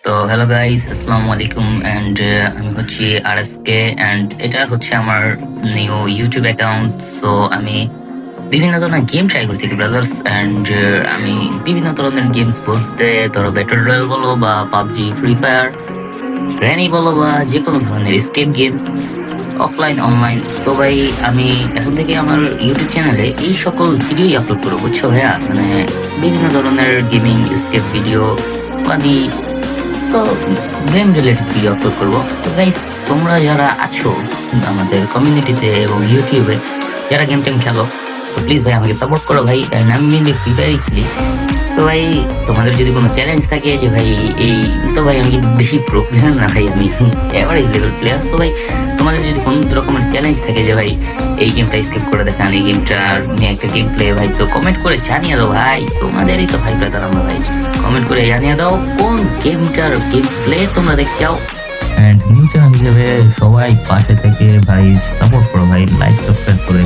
তো hello guys, আসসালামু আলাইকুম অ্যান্ড আমি হচ্ছি আরএসকে অ্যান্ড এটা হচ্ছে আমার নিউ ইউটিউব অ্যাকাউন্ট। সো আমি বিভিন্ন ধরনের গেম ট্রাই করে থাকি ব্রাদার্স, অ্যান্ড আমি বিভিন্ন ধরনের গেমস বলতে ধরো ব্যাটল রয়্যাল বলো বা পাবজি, ফ্রি ফায়ার, র্যানি বলো বা যে কোনো ধরনের escape game, offline online. So ভাই আমি এখন থেকে আমার ইউটিউব চ্যানেলে এই সকল ভিডিওই আপলোড করবো, বুঝছো ভাইয়া? মানে বিভিন্ন ধরনের gaming escape video, funny, so game related video upload করবো। তো গাইস, তোমরা যারা আছো আমাদের কমিউনিটিতে এবং ইউটিউবে, যারা গেম টেম খেলো, সো প্লিজ ভাই আমাকে সাপোর্ট করো ভাই। And আমি মেনলি ফ্রি ফায়ারই খেলি। তো ভাই তোমাদের যদি কোনো চ্যালেঞ্জ থাকে যে ভাই এই, তো ভাই আমি কিন্তু বেশি প্রো প্লেয়ার না ভাই, আমি এভারেজ লেভেল প্লেয়ার। সো ভাই তোমাদের যদি কোনো রকমের চ্যালেঞ্জ থাকে যে ভাই এই গেমটা স্কিপ করে দেখান, এই গেমটার নিয়ে একটা গেম প্লে, ভাই তো কমেন্ট করে জানিয়ে দাও ভাই। তোমাদেরই তো ভাই ব্রাদার আমরা ভাই, কমেন্ট করে জানিয়ে দাও কোন গেমটার গেম প্লে তোমরা দেখতে চাও। অ্যান্ড নিউ চ্যানেল হিসেবে সবাই পাশে থেকে ভাই সাপোর্ট করো ভাই, লাইক সাবস্ক্রাইব করে